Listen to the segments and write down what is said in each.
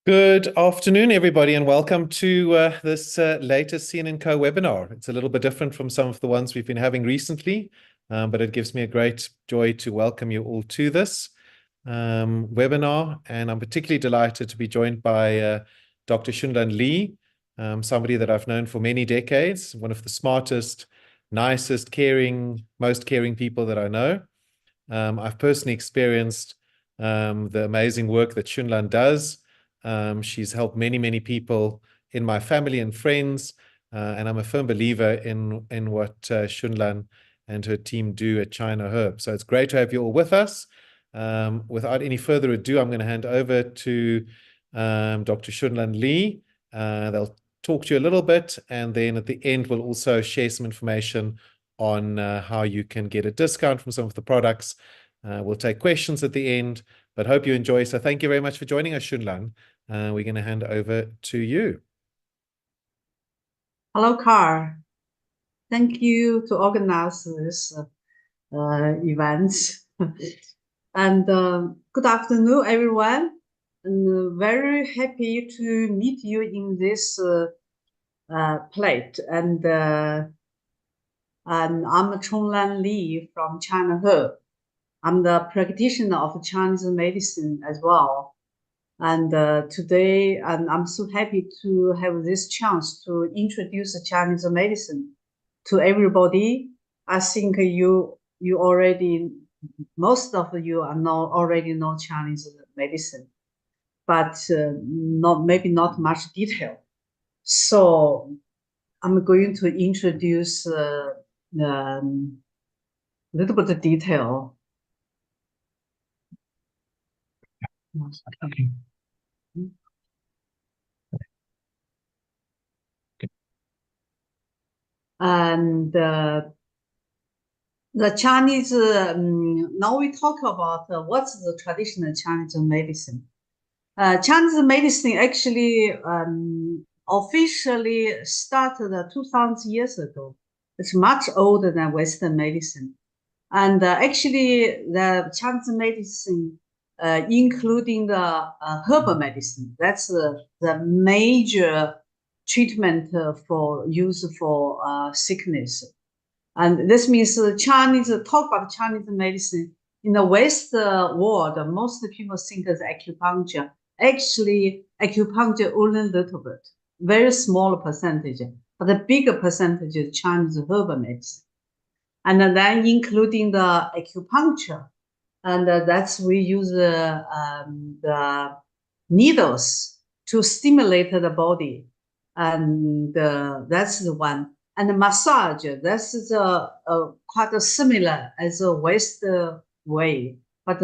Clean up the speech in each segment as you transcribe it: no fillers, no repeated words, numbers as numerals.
Good afternoon, everybody, and welcome to this latest CN&CO webinar. It's a little bit different from some of the ones we've been having recently, but it gives me a great joy to welcome you all to this. webinar, and I'm particularly delighted to be joined by Dr. Shunlan Lee, somebody that I've known for many decades, one of the smartest, nicest, most caring people that I know. I've personally experienced the amazing work that Shunlan does. She's helped many, many people in my family and friends, and I'm a firm believer in what Shunlan and her team do at China Herb. So it's great to have you all with us. Without any further ado, I'm going to hand over to Dr. Shunlan Lee. They'll talk to you a little bit, and then at the end, we'll also share some information on how you can get a discount from some of the products. We'll take questions at the end, but hope you enjoy. So thank you very much for joining us, Shunlan. We're going to hand over to you. Hello, Carl. Thank you to organize this event. And good afternoon, everyone. And very happy to meet you in this plate. And I'm Chonglan Li from China Herb. I'm the practitioner of Chinese medicine as well. And today, I'm so happy to have this chance to introduce Chinese medicine to everybody. I think you already, most of you already know Chinese medicine, but maybe not much detail. So I'm going to introduce a little bit of detail. Okay. And the Chinese, now we talk about what's the traditional Chinese medicine. Chinese medicine actually officially started 2,000 years ago. It's much older than Western medicine. And actually, the Chinese medicine, including the herbal medicine, that's the major treatment for use for sickness. And this means talk about Chinese medicine in the West world, most people think it's acupuncture. Actually, acupuncture only a little bit, very small percentage, but the bigger percentage is Chinese herbal medicine. And then including the acupuncture, and that's we use the needles to stimulate the body, and that's the one. And the massage, that's quite similar as a West way, but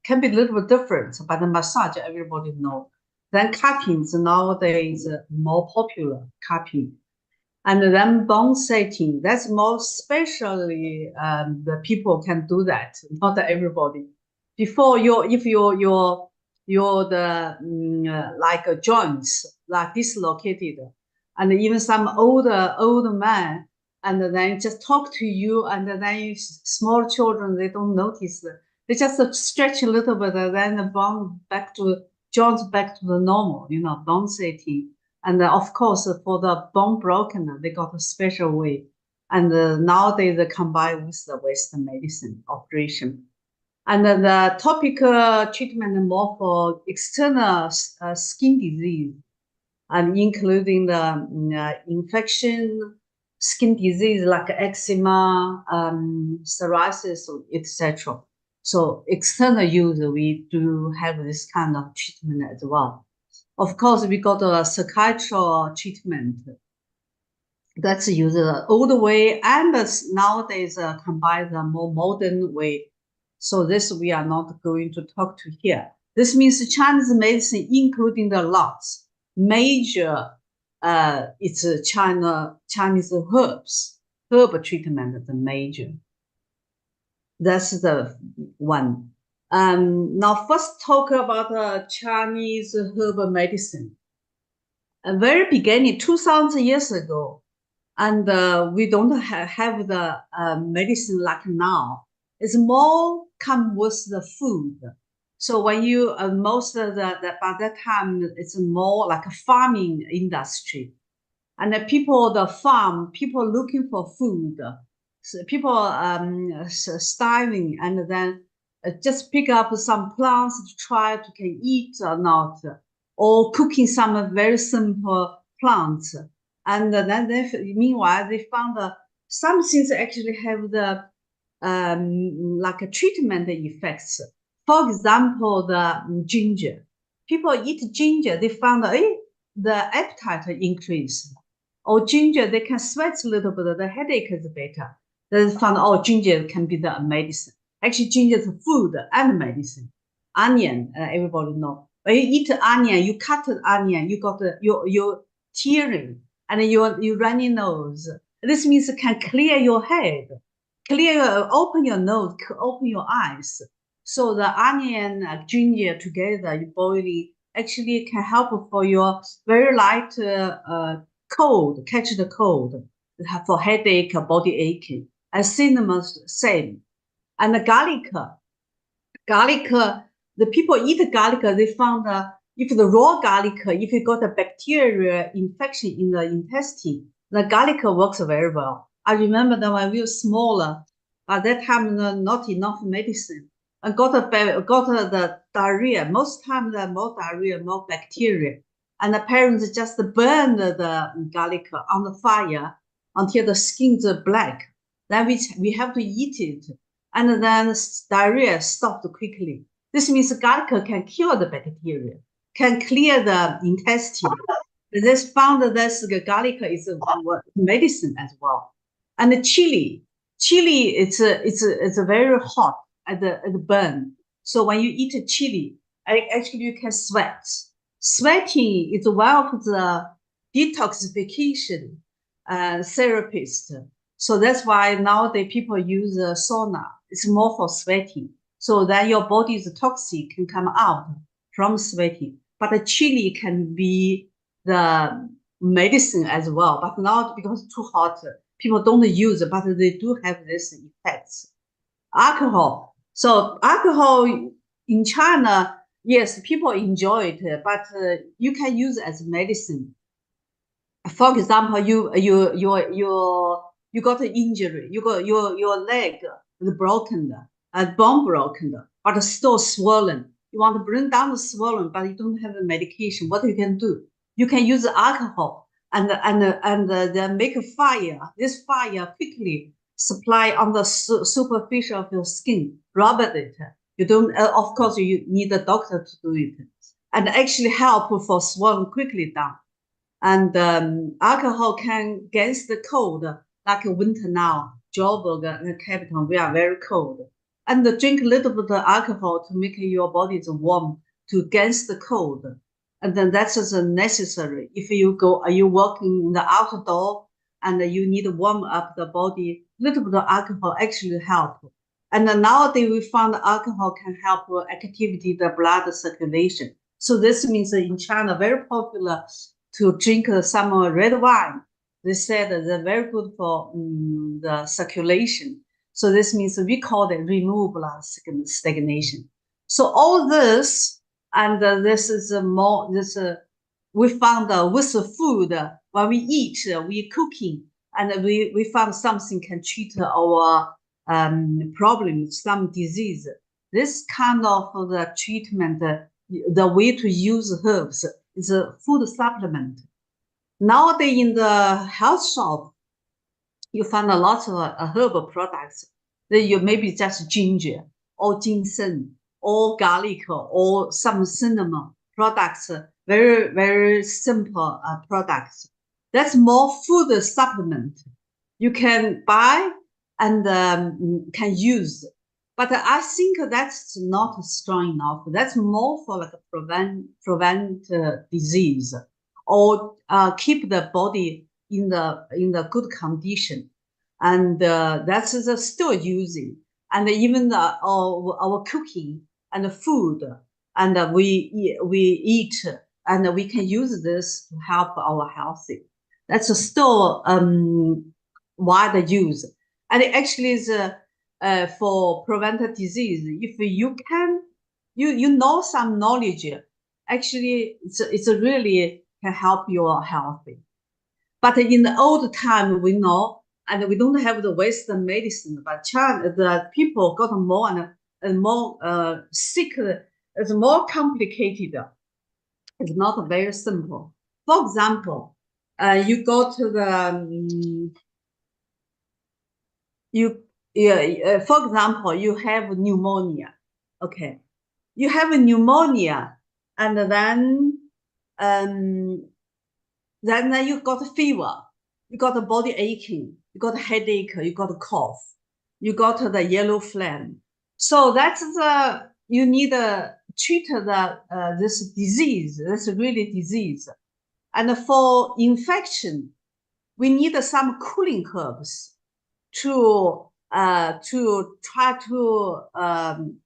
can be a little bit different. But the massage, everybody knows. Then cupping nowadays more popular, cupping. And then bone setting, that's more specially the people can do that, not everybody. Before if you're the like joints like dislocated, and even some older man, and then just talk to you, and then small children, they don't notice. They just stretch a little bit, and then the bone joints back to the normal, bone setting. And of course, for the bone broken, they got a special way. And nowadays, they combine with the Western medicine operation. And the topical treatment more for external skin disease, and including the infection, skin disease like eczema, psoriasis, etc. So external use, we do have this kind of treatment as well. Of course, we got a psychiatric treatment that's used the old way, and nowadays combine the more modern way. So this we are not going to talk to here. This means Chinese medicine, including the lots major. It's Chinese herb treatment, the major. That's the one. Now first talk about Chinese herbal medicine. At very beginning, 2,000 years ago, and we don't have the medicine like now. It's more come with the food. So when you most of by that time, it's more like a farming industry, and the people looking for food. So people starving, and then just pick up some plants to try to can eat or not, or cooking some very simple plants. And then meanwhile, they found some things actually have the like a treatment effects. For example, the ginger. People eat ginger, they found the appetite increase. Or ginger, they can sweat a little bit, the headache is better. They found, ginger can be the medicine. Actually, ginger is food and medicine. Onion, everybody know. When you eat onion, you cut the onion, you got your tearing and you runny nose. This means it can clear your head, open your nose, open your eyes. So the onion and ginger together, you boiling, actually can help for your very light cold, catch the cold, for headache, body aching. And cinnamon, same. And the garlic, the people eat garlic, they found if the raw garlic, if you got a bacterial infection in the intestine, the garlic works very well. I remember that when we were smaller, at that time, not enough medicine. I got the diarrhea. Most times, the more diarrhea, more bacteria. And the parents just burn the garlic on the fire until the skin's black. Then we have to eat it. And then diarrhea stopped quickly. This means garlic can kill the bacteria, can clear the intestine. This found that garlic is a medicine as well. And the chili, it's a very hot at the burn. So when you eat a chili, actually you can sweat. Sweating is one of the detoxification therapists. So that's why nowadays people use sauna. It's more for sweating. So that your body's toxic can come out from sweating. But the chili can be the medicine as well. But now because it's too hot, people don't use it, but they do have this effects. Alcohol. So alcohol in China, yes, people enjoy it, but you can use it as medicine. For example, you got an injury, you got your leg is broken, bone broken, but still swollen. You want to bring down the swollen, but you don't have the medication. What you can do? You can use alcohol and then make a fire. This fire quickly supply on the superficie of your skin. Rub it. You don't. Of course, you need a doctor to do it, and actually help for swollen quickly down. And alcohol can against the cold, like winter now, Joburg and Capital, we are very cold. And drink a little bit of alcohol to make your body warm to against the cold. And then that's just necessary. If are you working in the outdoor and you need to warm up the body, a little bit of alcohol actually help. And then nowadays we found alcohol can help activity the blood circulation. So this means in China, very popular to drink some red wine. They said they're very good for the circulation. So this means we call it remove blood stagnation. So all this, and this is more, we found with the food, when we eat, we cooking, and we found something can treat our problems, some disease. This kind of the treatment, the way to use herbs is a food supplement. Nowadays in the health shop, you find a lot of herbal products. That you maybe just ginger or ginseng or garlic or some cinnamon products, very, very simple products. That's more food supplement. You can buy and can use. But I think that's not strong enough. That's more for like prevent disease or keep the body in the good condition. And that's still using. And even our cooking and the food, and we eat, and we can use this to help our healthy. That's still wide use. And it actually is for prevent disease. If you can, you know some knowledge, actually it's really can help you healthy. But in the old time, we know, and we don't have the Western medicine, but China, the people got more and and more sick, it's more complicated. It's not very simple. For example, you go to the for example, you have pneumonia. Okay, you have a pneumonia, and then you got a fever, you got a body aching, you got a headache, you got a cough, you got the yellow flame. So that's you need to treat this disease. This really disease, and for infection, we need some cooling herbs to try to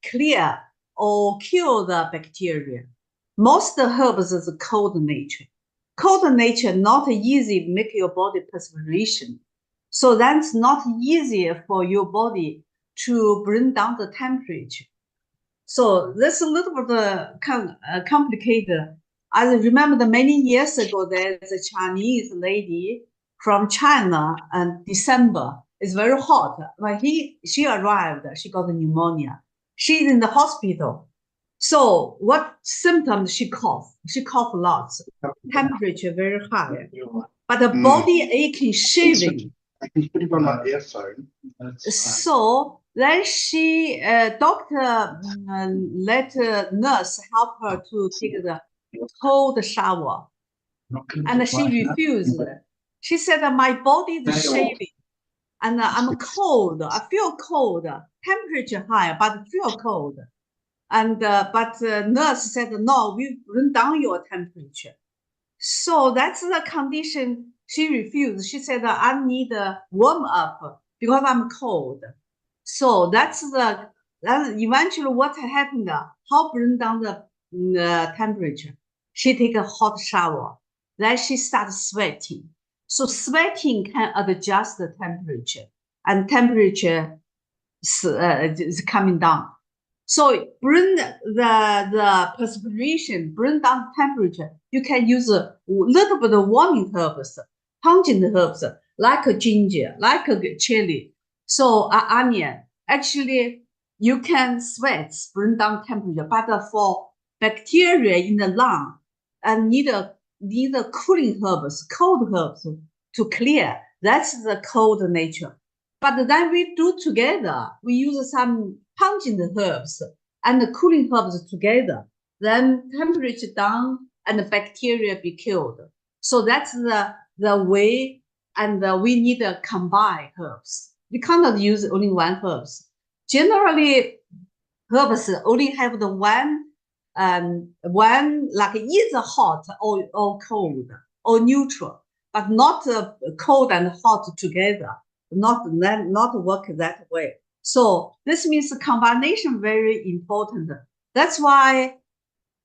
clear or kill the bacteria. Most herbs is cold nature. Cold nature not easy make your body perspiration. So that's not easy for your body to bring down the temperature. So this is a little bit complicated. I remember many years ago, there's a Chinese lady from China, and December is very hot. When she arrived, she got pneumonia. She's in the hospital. So what symptoms she coughed? She coughed lots, temperature very high, but the body aching, shivering. I can put it on my earphone. So then she, doctor let nurse help her to take the cold shower, and she refused. She said, "My body is shaving, and I'm cold. I feel cold. Temperature high, but I feel cold." And but nurse said, "No, we bring down your temperature." So that's the condition. She refused. She said, "I need a warm up because I'm cold." So that's eventually what happened. How bring down the temperature? She take a hot shower. Then she starts sweating. So sweating can adjust the temperature, and temperature is coming down. So bring the perspiration, bring down temperature. You can use a little bit of warming herbs, pungent herbs, like a ginger, like a chili. So onion. Actually, you can sweat, bring down temperature, but for bacteria in the lung, and need a cooling herbs, cold herbs to clear. That's the cold nature. But then we do together. We use some pungent herbs and the cooling herbs together. Then temperature down and the bacteria be killed. So that's the way, and we need to combine herbs. We cannot use only one herbs. Generally, herbs only have the one like either hot or cold or neutral, but not cold and hot together. Not work that way. So this means the combination very important. That's why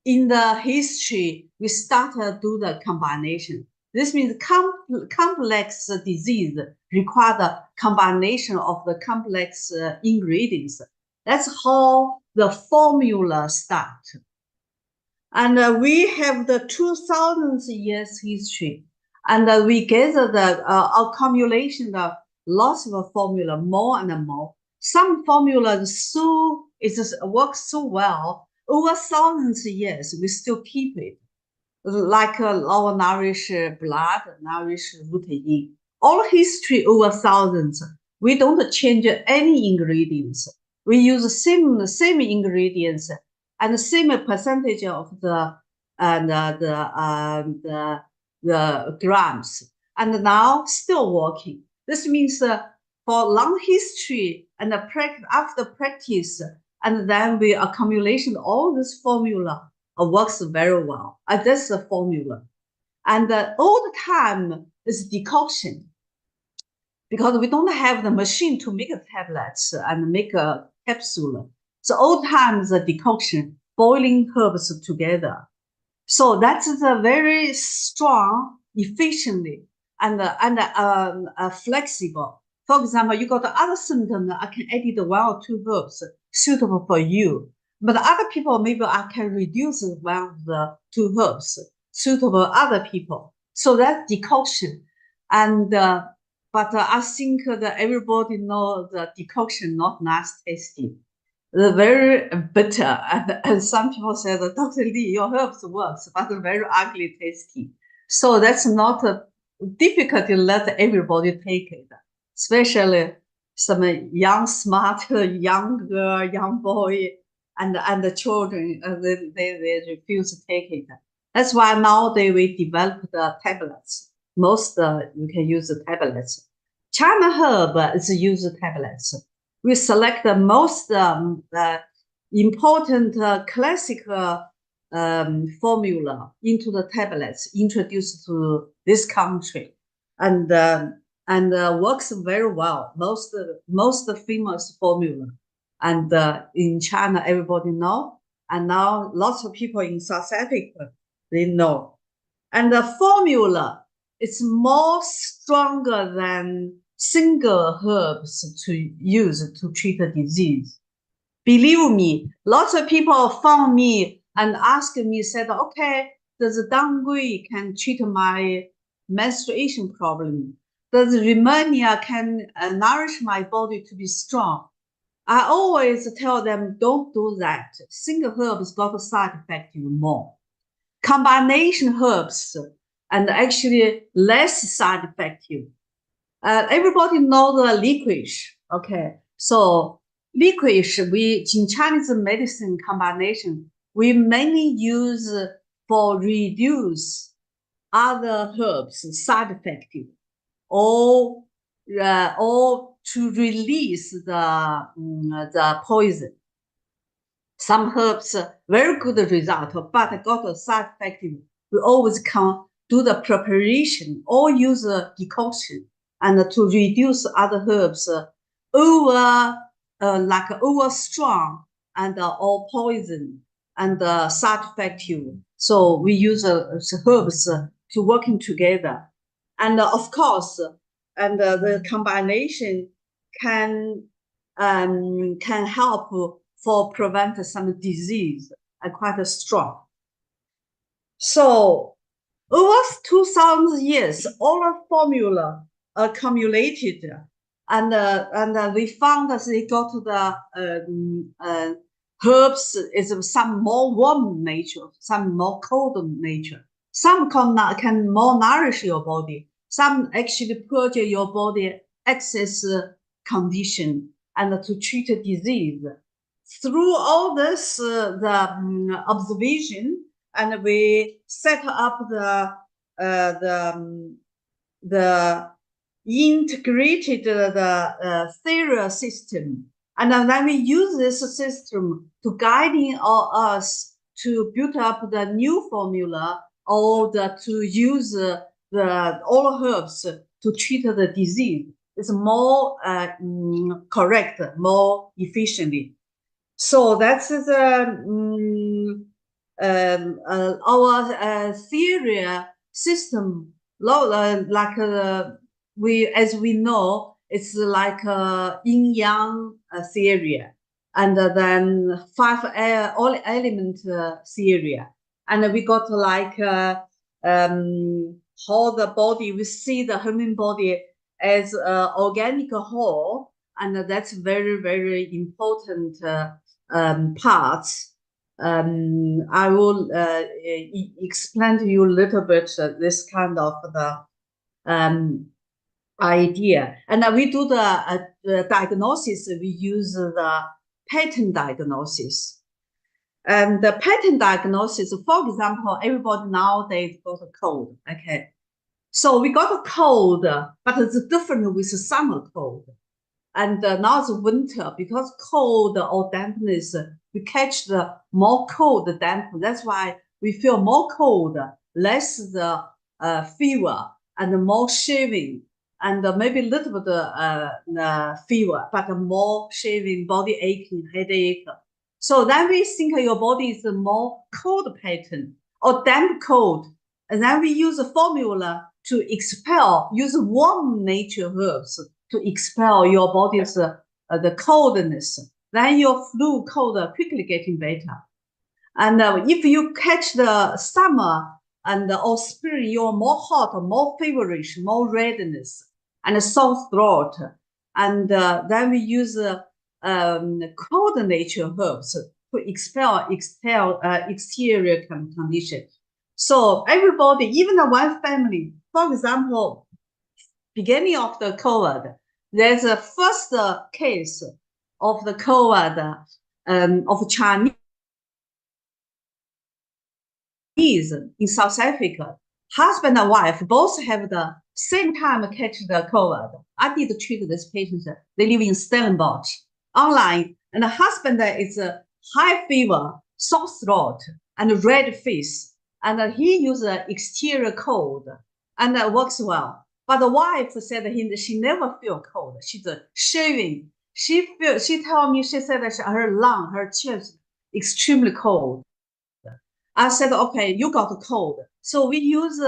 in the history we started to do the combination. This means complex disease require the combination of the complex ingredients. That's how the formula starts. And we have the 2000 years history, and we gather the accumulation of lots of formula, more and more. Some formulas works so well over thousands of years. We still keep it, like our nourish blood, nourish root yin. All history over thousands. We don't change any ingredients. We use the same ingredients and the same percentage of the grams, and now still working. This means for long history and after practice, and then we accumulation all this formula works very well. That's the formula. And all the time is decoction, because we don't have the machine to make tablets and make a capsule. So all times the decoction, boiling herbs together. So that's a very strong, efficiently, and flexible. For example, you got the other symptom, I can add one or two herbs suitable for you. But other people, maybe I can reduce one of the two herbs suitable other people. So that's decoction. And but I think that everybody knows the decoction not nice tasting. very bitter. And some people say that Dr. Lee, your herbs works, but very ugly tasting. So that's not difficult to let everybody take it, especially some young, smart, young girl, young boy, and the children, they refuse to take it. That's why nowadays we develop the tablets. Most you can use the tablets. China herb is use tablets. We select the most important classical formula into the tablets introduced to this country, and works very well. Most famous formula, and in China everybody know, and now lots of people in South Africa they know, and the formula is more stronger than single herbs to use to treat a disease. Believe me, lots of people found me and asked me, said, okay, does dangui can treat my menstruation problem? Does Rhymonia can nourish my body to be strong? I always tell them, don't do that. Single herbs got a side effect more. Combination herbs and actually less side effective. Everybody know the licorice, okay? So licorice, we in Chinese medicine combination, we mainly use for reduce other herbs side effective, or to release the poison. Some herbs very good result, but got a side effective. We always can do the preparation or use a decoction and to reduce other herbs over strong and or poison and side effective. So we use herbs to working together, and of course, and the combination can help for prevent some disease, quite strong. So over 2,000 years, all the formula accumulated, and we found that they got the herbs is some more warm nature, some more cold nature. Some can more nourish your body. Some actually purge your body excess condition and to treat a disease. Through all this, the observation, and we set up the integrated theory system, and then we use this system to guiding us to build up the new formula, or to use all herbs to treat the disease. It's more correct, more efficiently. So that's our theory system. As we know, it's like yin-yang theory, and then 5 element theory, and we got like how the body, we see the human body as organic whole, and that's very, very important parts. I will explain to you a little bit this kind of the idea. And we do the diagnosis, we use the pattern diagnosis. And the pattern diagnosis, for example, everybody nowadays got a cold, okay? So we got a cold, but it's different with summer cold. And now it's winter, because cold or dampness, we catch the more cold damp. That's why we feel more cold, less the fever, and more shaving, and maybe a little bit fever, but more shaving, body aching, headache. So then we think your body is a more cold pattern or damp cold. And then we use a formula to expel, use warm nature herbs to expel your body's the coldness. Then your flu cold quickly getting better. And if you catch the summer and or spring, you're more hot, more feverish, more redness, and sore throat. And then we use cold nature herbs to expel exterior condition. So everybody, even the one family, for example, beginning of the COVID, there's a first case of the COVID of Chinese in South Africa. Husband and wife both have the same time catch the COVID. I did treat this patient. They live in Stellenbosch online, and the husband is a high fever, sore throat, and red face, and he uses exterior cold, and it works well. But the wife said she never feel cold. She's shaving. She told me, she said that her lung, her chest, extremely cold. I said, okay, you got a cold. So we use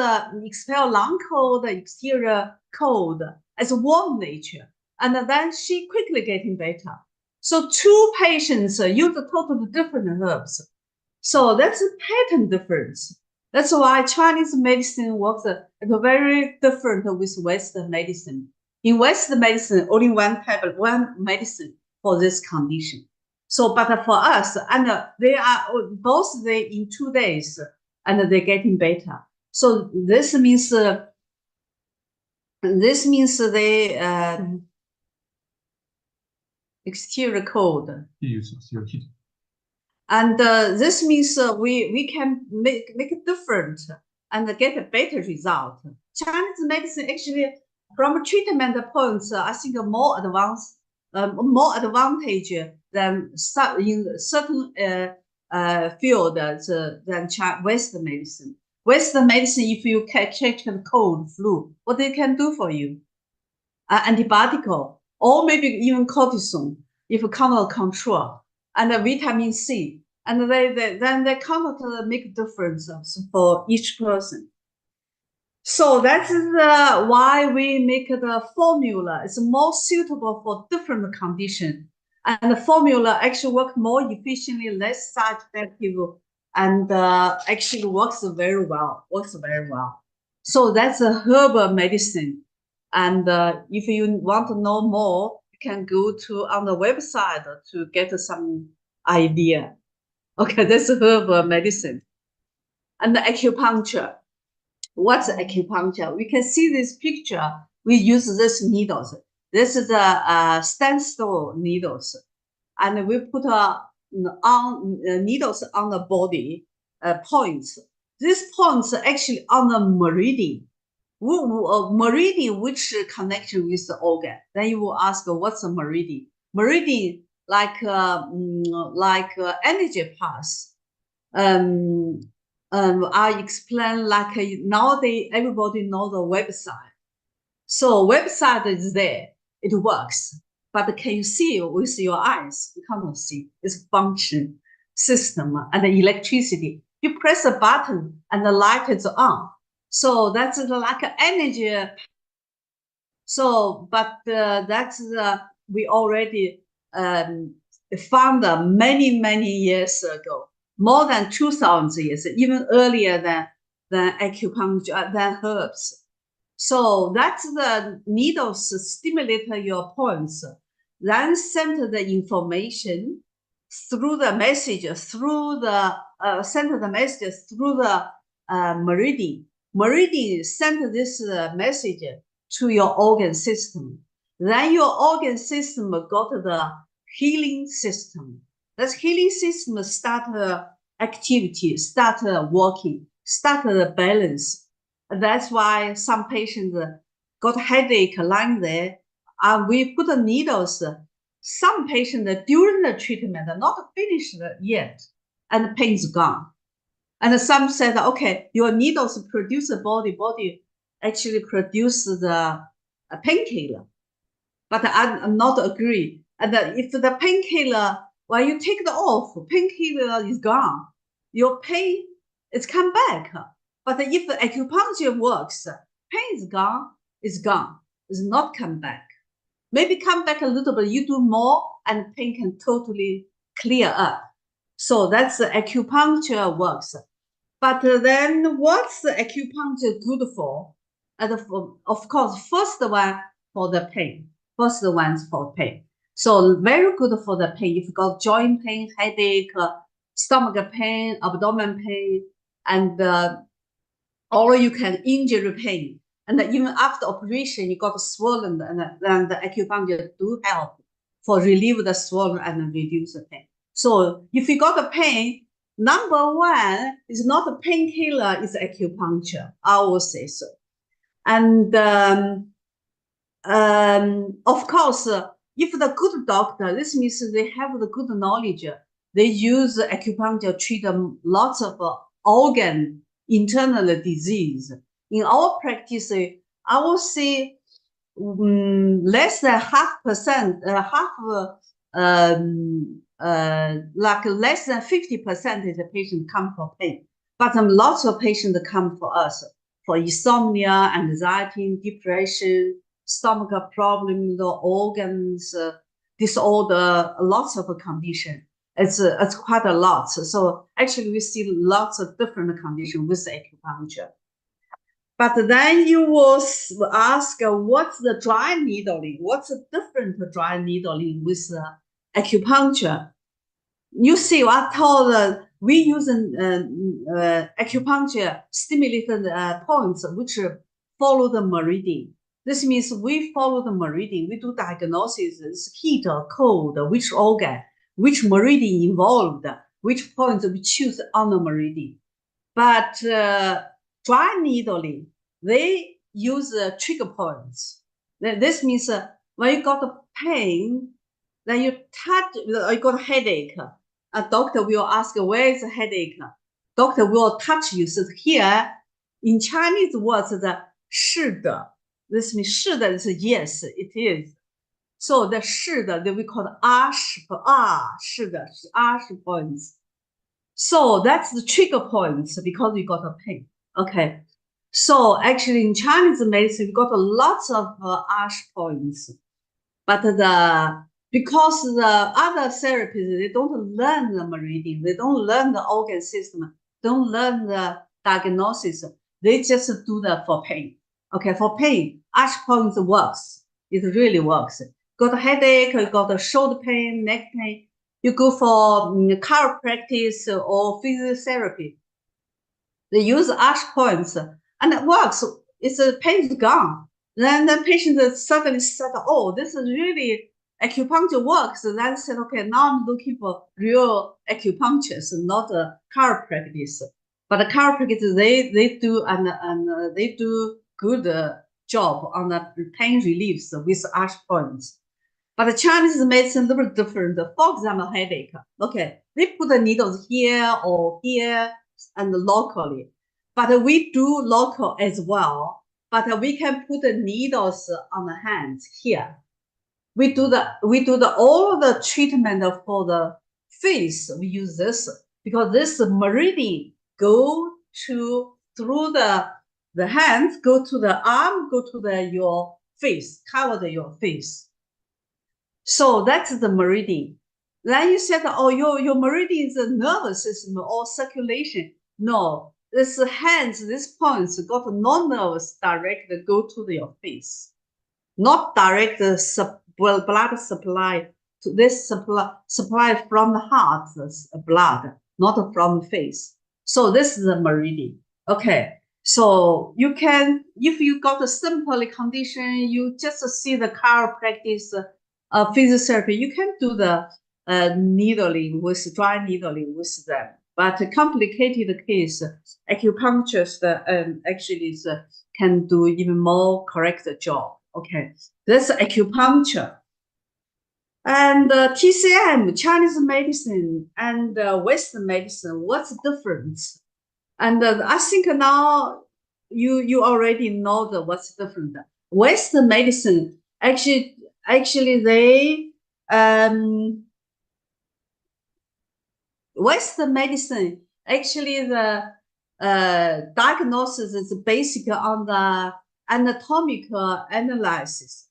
expel lung cold, exterior cold as warm nature. And then she quickly getting better. So two patients use totally different herbs. So that's a pattern difference. That's why Chinese medicine works very different with Western medicine. In Western medicine, only one medicine for this condition. So, but for us, and they are both in 2 days, and they're getting better. So this means they exterior cold. And this means we can make it different and get a better result. Chinese medicine actually, from treatment points, I think more advanced, more advantage than in certain field than Western medicine. Western medicine, if you catch a cold, flu, what they can do for you? Antibiotic, or maybe even cortisone, if you cannot control, and vitamin C, and then they cannot make difference for each person. So that is why we make the formula. It's more suitable for different conditions. And the formula actually works more efficiently, less side effective, and actually works very well. So that's a herbal medicine. And if you want to know more, you can go on the website to get some idea. Okay, that's herbal medicine. And the acupuncture. What's acupuncture? We can see this picture. We use this needles. This is the standstill needles, and we put needles on the body points. These points are actually on the meridian. Meridian, which connection with the organ? Then you will ask, what's a meridian? Meridian, like energy pass. I explain like nowadays everybody knows the website. So website is there, it works. But can you see it with your eyes? You cannot see. It's function system and the electricity. You press a button and the light is on. So that's like an energy. So, but that's we already found many years ago. More than 2,000 years, even earlier than acupuncture, than herbs. So that's the needles stimulate your points, then send the information through the message, through the meridian. Meridian send this message to your organ system. Then your organ system got the healing system. That healing system start activity, start working, start the balance. That's why some patients got headache lying there. We put the needles. Some patients during the treatment not finished yet, and the pain is gone. And some said, okay, your needles produce the body actually produce the painkiller. But I'm not agree. And if the painkiller, when you take it off, painkiller is gone. Your pain is come back. But if the acupuncture works, pain is gone, it's gone. It's not come back. Maybe come back a little bit, you do more, and pain can totally clear up. So that's the acupuncture works. But then what's the acupuncture good for? And of course, first one for the pain. First one's for pain. So very good for the pain. If you got joint pain, headache, stomach pain, abdomen pain, and or you can injury pain. And even after operation, you got swollen, and the acupuncture do help for relieve the swollen and reduce the pain. So if you got the pain, number one is not a painkiller, it's acupuncture. I will say so. And of course, if the good doctor, this means they have the good knowledge. They use acupuncture to treat lots of organ internal disease. In our practice, I will say less than 0.5%, like less than 50% of the patient come for pain. But lots of patients come for us for insomnia, anxiety, depression, stomach problem, the organs disorder, lots of condition. It's quite a lot. So actually, we see lots of different conditions with acupuncture. But then you will ask, what's the dry needling? What's the different dry needling with acupuncture? You see, I told we use acupuncture stimulated points which follow the meridian. This means we follow the meridian. We do diagnosis, heat or cold, which organ, which meridian involved, which points we choose on the meridian. But dry needling, they use trigger points. This means when you got a pain, then you touch, you got a headache. A doctor will ask, where is the headache? Doctor will touch you. So here, in Chinese words, the 是的. This means 是的 is yes, it is. So the 是的, we call it 是的, 20 points. So that's the trigger points because you got a pain. Okay. So actually in Chinese medicine, we got lots of 20 points. But because the other therapies, they don't learn the meridian, they don't learn the organ system, don't learn the diagnosis. They just do that for pain. Okay, for pain, 20 points works. It really works. Got a headache, you got a shoulder pain, neck pain, you go for chiropractic or physiotherapy. They use 20 points and it works. It's a pain is gone. Then the patient suddenly said, oh, this is really acupuncture works. Then said, okay, now I'm looking for real acupuncturists, not a chiropractic. But the chiropractic, they do and they do good job on the pain reliefs with 20 points. But the Chinese medicine is a little different. For example, headache. Okay, they put the needles here or here and locally. But we do local as well. But we can put the needles on the hands here. We do all the treatment for the face. We use this because this meridian go through the hands, go to the arm, go to your face, cover your face. So that's the meridian. Then you said, oh, your meridian is a nervous system or circulation. No, this hands, these points got no nerves direct go to your face. Not direct blood supply to this supply from the heart, blood, not from the face. So this is the meridian. Okay. So you can, if you got a simple condition, you just see the chiropractic, physiotherapy, you can do the needling with dry needling with them. But a complicated case, acupuncturist actually can do even more correct job. Okay, that's acupuncture. And TCM, Chinese medicine, and Western medicine, what's the difference? And I think now you already know what's different. Western medicine actually they Western medicine actually the diagnosis is based on the anatomical analysis,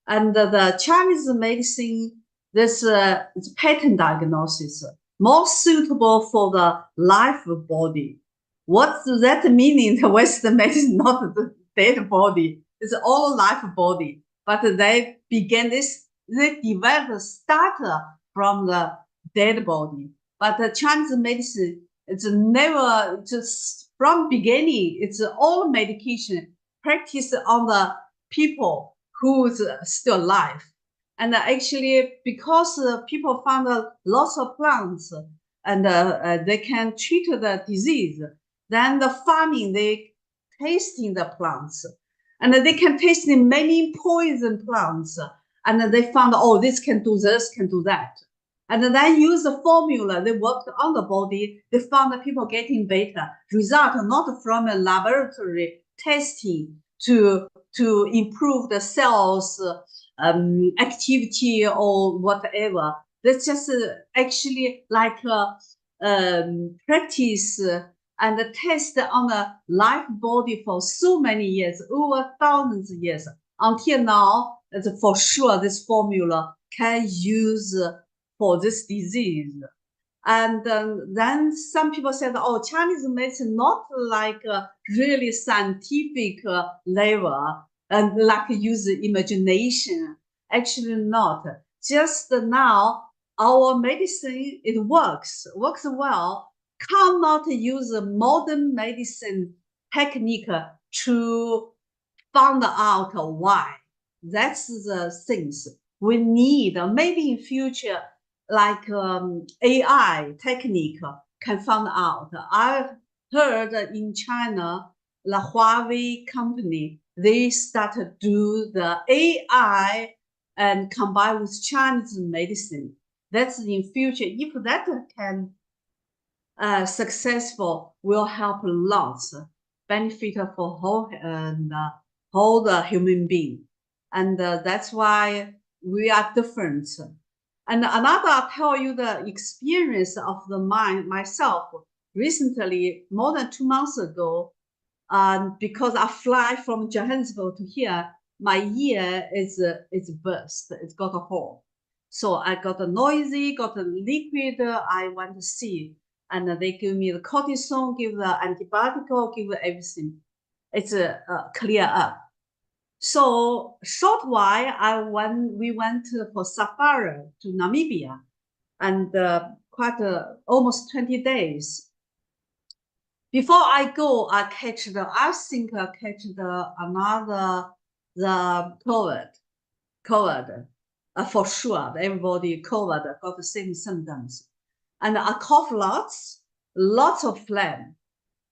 and the Chinese medicine this is pattern diagnosis, more suitable for the live body. What does that mean in the Western medicine? Not the dead body, it's all live body. But they began this they developed starter from the dead body. But the Chinese medicine, it's never just from beginning, it's all medication practiced on the people who's still alive. And actually, because people found lots of plants and they can treat the disease, then the farming, they tasting the plants and they can taste many poison plants. And they found, oh, this can do this, can do that. And then use the formula, they worked on the body, they found that people getting better. Result not from a laboratory testing to improve the cells activity or whatever. That's just actually like practice and test on a live body for so many years, over thousands of years. Until now, for sure, this formula can use for this disease. And then some people said, oh, Chinese medicine not like a really scientific level and like use imagination. Actually not. Just now, our medicine, it works well. Cannot use a modern medicine technique to find out why. That's the things we need. Maybe in future, like AI technique can find out. I've heard in China, the Huawei company, they started to do the AI and combine with Chinese medicine. That's in future. If that can successful, will help lots, benefit for whole the human being. And that's why we are different. And another, I'll tell you the experience of the mind myself. Recently, more than 2 months ago, because I fly from Johannesburg to here, my ear is burst. It's got a hole. So I got a noisy, got a liquid. I went to see, and they give me the cortisone, give the antibiotic, give everything. It's clear up. So short while we went for safari to Namibia, and quite almost 20 days. Before I go, I think I catch the COVID. For sure, everybody COVID got the same symptoms. And I cough lots of phlegm.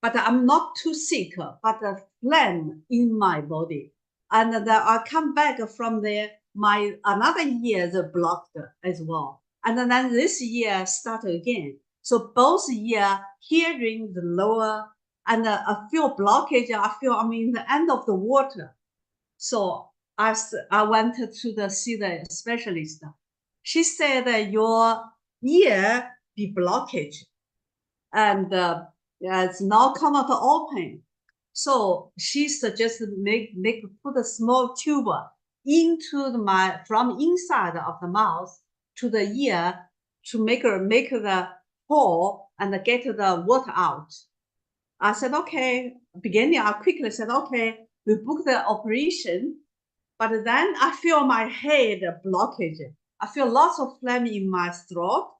But I'm not too sick, but a phlegm in my body. And then I come back from there, my another year is blocked as well. And then this year start again. So both year hearing the lower, and I feel blockage. I feel I'm in the end of the water. So I went to see the specialist. She said that your ear be blockage, and it's now come out open. So she suggested put a small tube into from inside of the mouth to the ear to make the hole and get the water out. I said, okay. Beginning, I quickly said, okay, we book the operation. But then I feel my head blockage. I feel lots of phlegm in my throat,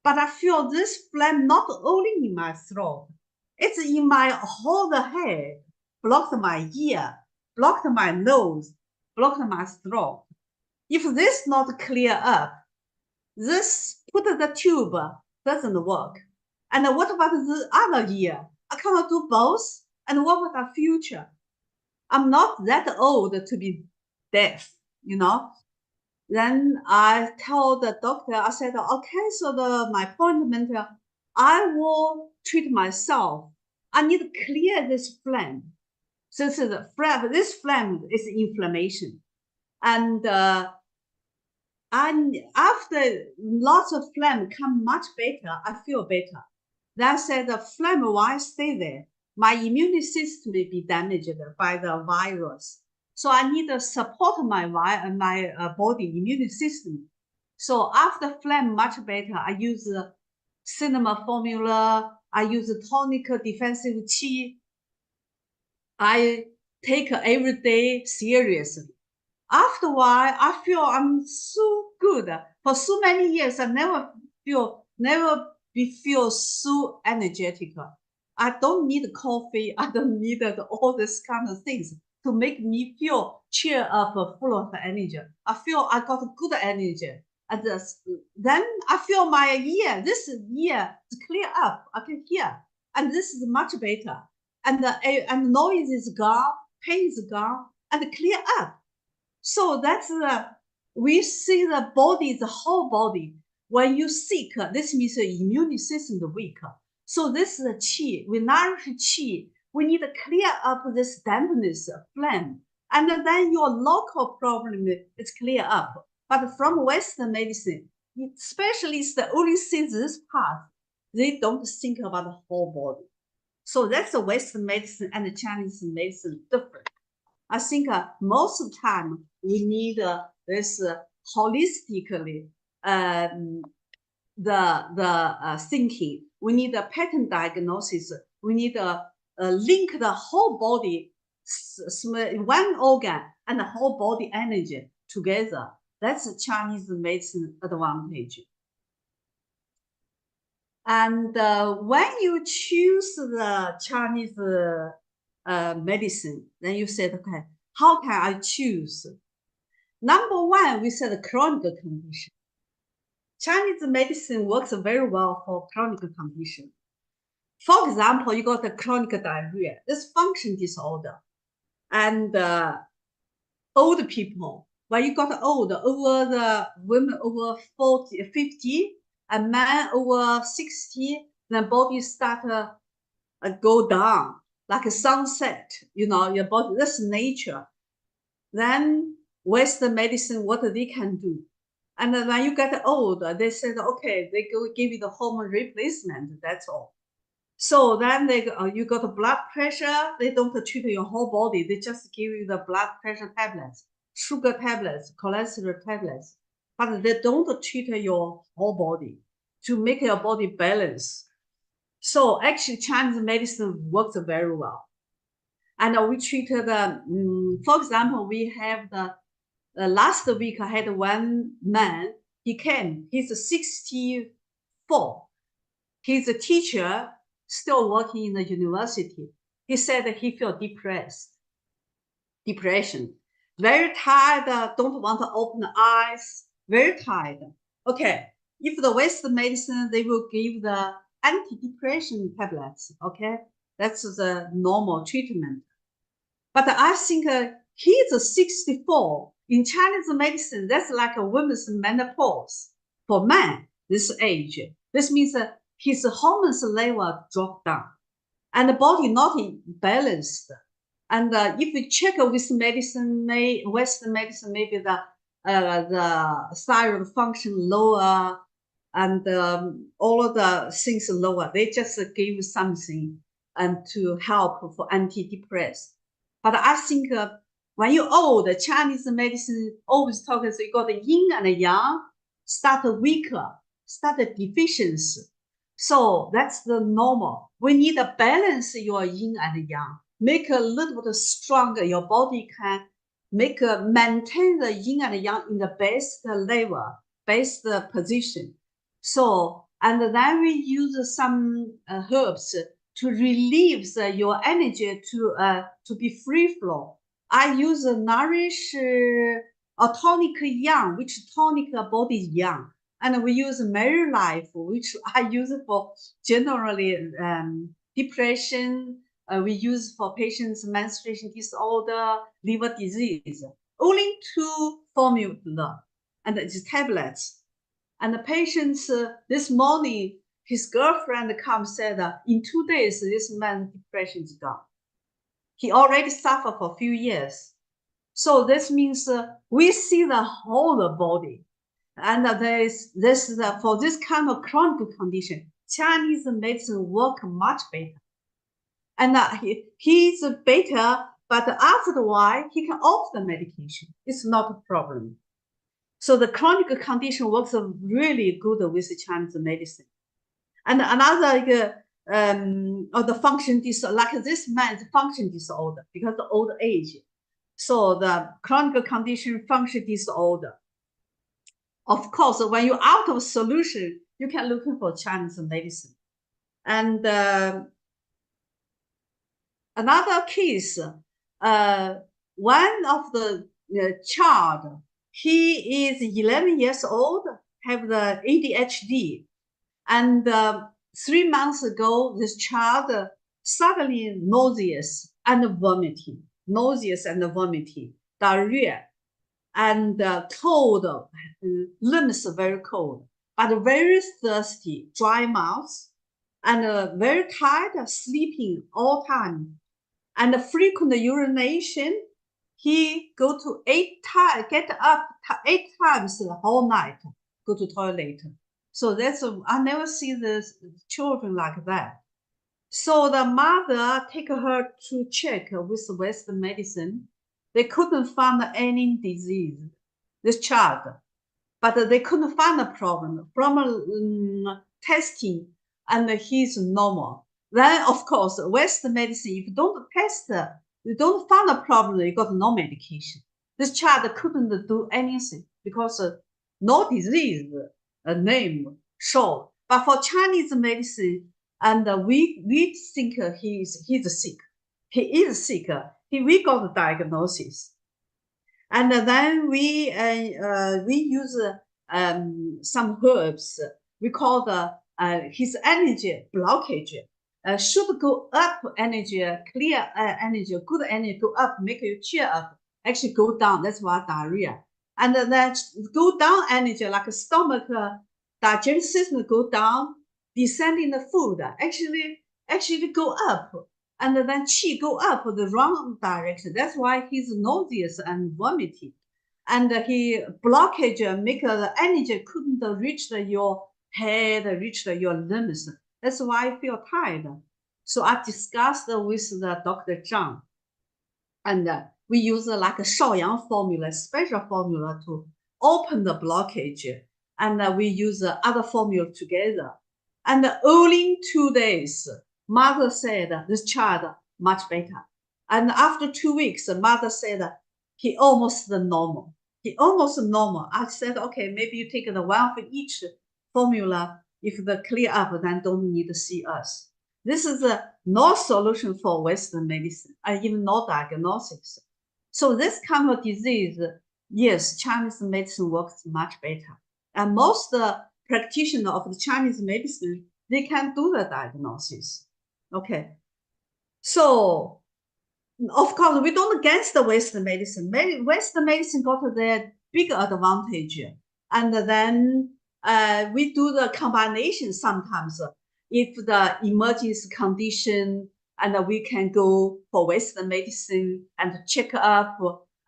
but I feel this phlegm not only in my throat, it's in my whole head, blocked my ear, blocked my nose, blocked my throat. If this not clear up, this put the tube doesn't work. And what about the other ear? I cannot do both. And what about the future? I'm not that old to be deaf, you know. Then I tell the doctor, I said, okay, so my appointment, I will treat myself. I need to clear this phlegm. So this phlegm is inflammation. And after lots of phlegm come much better, I feel better. That said, the phlegm, why stay there? My immune system may be damaged by the virus. So I need to support my body immune system. So after phlegm much better, I use cinema formula. I use tonic defensive qi. I take every day seriously. After a while, I feel I'm so good. For so many years, I never feel so energetic. I don't need coffee. I don't need all this kind of things to make me feel cheer up, full of energy. I feel I got good energy. And then I feel my this year is clear up. I can hear. And this is much better. And and noise is gone, pain is gone, and clear up. So that's we see the body, the whole body. When you sick, this means the immune system is weak. So this is the qi. We nourish qi. We need to clear up this dampness, flame, and then your local problem is clear up. But from Western medicine, specialists only see this part. They don't think about the whole body. So that's the Western medicine and the Chinese medicine different. I think most of the time we need this holistically the thinking. We need a pattern diagnosis. We need to link the whole body, one organ and the whole body energy together. That's the Chinese medicine advantage. And when you choose the Chinese medicine, then you said, okay, how can I choose? Number one, we said chronic condition. Chinese medicine works very well for chronic condition. For example, you got a chronic diarrhea, this function disorder, and old people. When you got old, over the women over 40, 50, and man over 60, the body start go down like a sunset. You know, your body. That's nature. Then Western medicine, what they can do, and when you get old, they said, okay, they go give you the hormone replacement. That's all. So then you got the blood pressure. They don't treat your whole body. They just give you the blood pressure tablets, sugar tablets, cholesterol tablets, but they don't treat your whole body to make your body balance. So actually, Chinese medicine works very well. And we treated, for example, we have last week I had one man, he came, he's 64. He's a teacher, still working in the university. He said that he felt depression, very tired, don't want to open the eyes, very tired. Okay, if the Western medicine, they will give the antidepressant tablets, okay? That's the normal treatment. But I think he's 64. In Chinese medicine, that's like a woman's menopause. For man, this age, this means his hormones level drop down and the body not balanced. And if we check with medicine, Western medicine, maybe the thyroid function lower and all of the things lower. They just give something and to help for antidepressant. But I think when you're old, Chinese medicine always talks, so you got the yin and the yang, start weaker, start deficiency. So that's the normal. We need to balance your yin and yang, make a little bit stronger. Your body can maintain the yin and yang in the best level, best position. So, and then we use some herbs to relieve your energy to be free flow. I use nourish a tonic yang, which tonic body yang, and we use Merry Life, which I use for generally depression. We use for patients menstruation disorder, liver disease. Only 2 formula, and it's tablets. And the patients this morning, his girlfriend comes said, in 2 days, this man's depression is gone. He already suffered for a few years. So this means we see the whole body. And for this kind of chronic condition, Chinese medicine work much better. And he's better, but after a while, he can off the medication. It's not a problem. So the chronic condition works really good with Chinese medicine. And another of the function disorder, like this man's function disorder, because of old age. So the chronic condition function disorder. Of course, when you're out of solution, you can look for Chinese medicine. And another case, one of the child, he is 11 years old, have the ADHD. And 3 months ago, this child suddenly nauseous and vomiting, diarrhea, and cold, limbs very cold, but very thirsty, dry mouth, and very tired, sleeping all time, and frequent urination. He go to get up 8 times the whole night, go to toilet. So I never see the children like that. So the mother take her to check with Western medicine. They couldn't find any disease, this child, but they couldn't find a problem from testing, and he's normal. Then, of course, Western medicine, if you don't test, you don't find a problem, you got no medication. This child couldn't do anything because no disease name showed. But for Chinese medicine, and we think he's sick. He is sick. We got the diagnosis. And then we use some herbs. We call his energy blockage. Should go up energy, clear energy, good energy go up, make you cheer up. Actually go down. That's why diarrhea. And then go down energy, like stomach, digestive system go down, descending the food actually go up. And then qi go up the wrong direction. That's why he's nauseous and vomiting. And he blockage, make the energy couldn't reach your head, reach your limbs. That's why I feel tired. So I discussed with the Dr. Zhang. And we use like a Shaoyang formula, special formula to open the blockage. And we use other formula together. And only 2 days, mother said this child much better. And after 2 weeks, mother said he almost normal. I said, okay, maybe you take the one for each formula. If the clear up, then don't need to see us. This is no solution for Western medicine, and even no diagnosis. So this kind of disease, yes, Chinese medicine works much better. And most practitioners of the Chinese medicine, they can do the diagnosis. Okay. So, of course, we don't against the Western medicine. Western medicine got their big advantage. And then we do the combination sometimes. If the emergency condition, and we can go for Western medicine and check up,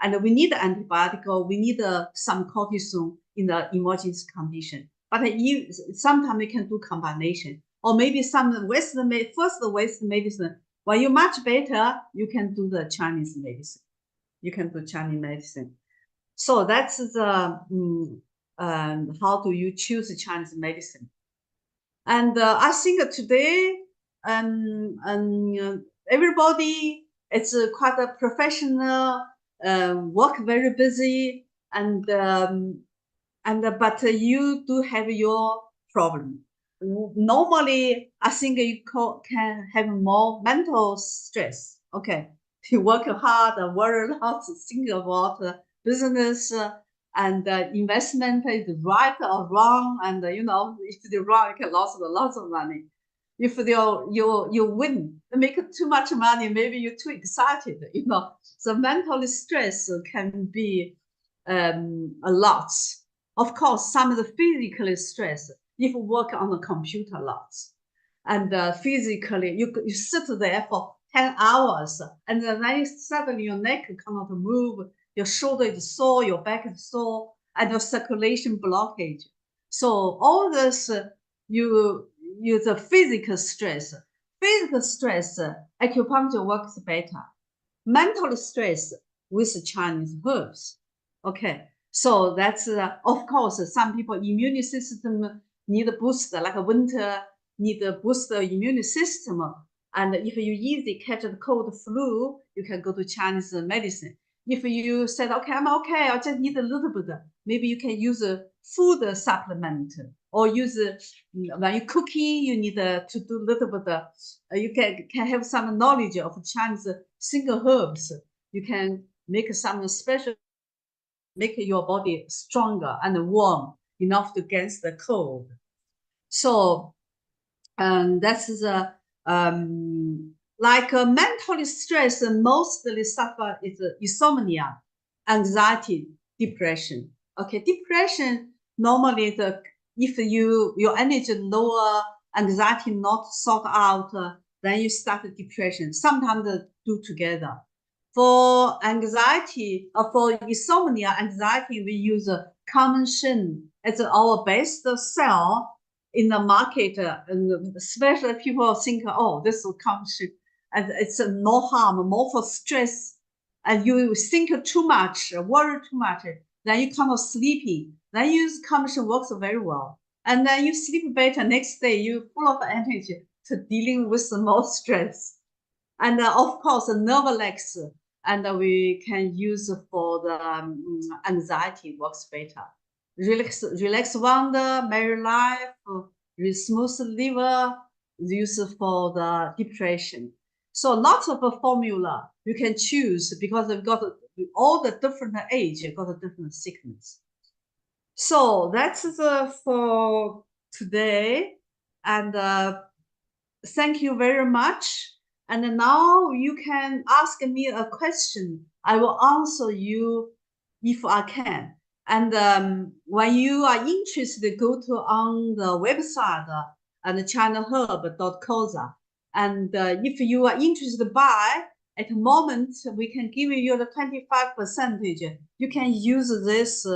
and we need antibiotic, or we need some cortisone in the emergency condition. But sometimes we can do combination, or maybe some Western medicine. When you're much better, you can do the Chinese medicine. So that's the how do you choose Chinese medicine? And I think today, everybody is quite a professional, work very busy, but you do have your problem. Normally, I think you can have more mental stress. Okay, you work hard, worry a lot, think about business, and investment is right or wrong. And if they're wrong, you can lose lots of money. If you win, make too much money, maybe you're too excited. So mental stress can be a lot. Of course, some of the physical stress, if you work on the computer a lot, and physically you sit there for 10 hours, and then suddenly your neck cannot move, your shoulder is sore, your back is sore, and your circulation blockage. So all this, you use a physical stress. Physical stress, acupuncture works better. Mental stress with Chinese herbs. Okay. So that's, of course, some people immune system need a boost, like a winter need a boost the immune system. And if you easily catch the cold flu, you can go to Chinese medicine. if you said, okay, I'm okay, I just need a little bit, maybe you can use a food supplement, or use when you cooking, you need to do a little bit. You can have some knowledge of Chinese single herbs. You can make some special, make your body stronger and warm enough against the cold. So, that's the like mentally stress mostly suffer is insomnia, anxiety, depression. Okay, depression normally if your energy lower, anxiety not sort out, then you start depression. Sometimes they do together. For anxiety, for insomnia, anxiety, we use common shen as our best cell in the market, and especially people think, oh, this is common shen, and it's no harm, more for stress. And you think too much, worry too much, then you kind of sleepy. Then use common shen works very well. And then you sleep better next day, you full of energy to dealing with more stress. And of course, Nervalex, and we can use for the anxiety works better. Relax Wonder, Merry Life, Smooth Liver, used for the depression. So lots of a formula you can choose because we've got all the different age, got a different sickness. So that's for today, and thank you very much. And now you can ask me a question. I will answer you if I can. And when you are interested, go to on the website and chinaherb.coza. And if you are interested to buy, at the moment, we can give you the 25%. You can use this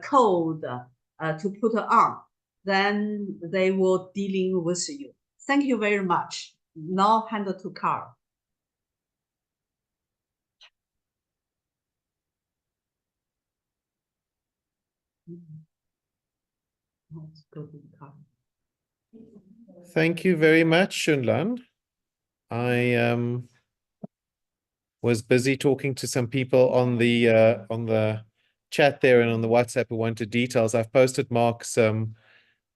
code to put on. Then they will dealing with you. Thank you very much. Now hand it to Carl. Let's go to Carl. Thank you very much, Shunlan. I was busy talking to some people on the chat there and on the WhatsApp who wanted details. I've posted Mark's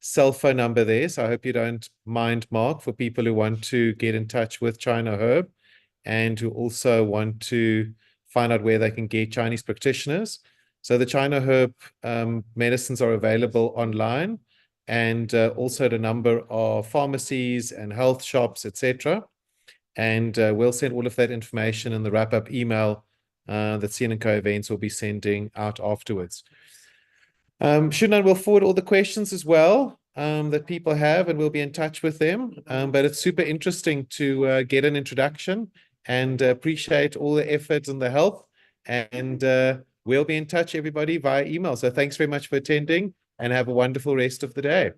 cell phone number there, so I hope you don't mind, Mark, for people who want to get in touch with China Herb and who also want to find out where they can get Chinese practitioners. So the China Herb medicines are available online, and also the number of pharmacies and health shops, etc. And we'll send all of that information in the wrap-up email that CN&CO Events will be sending out afterwards. Shunan will forward all the questions as well that people have, and we'll be in touch with them. But it's super interesting to get an introduction, and appreciate all the effort and the help. And we'll be in touch, everybody, via email. So thanks very much for attending, and have a wonderful rest of the day.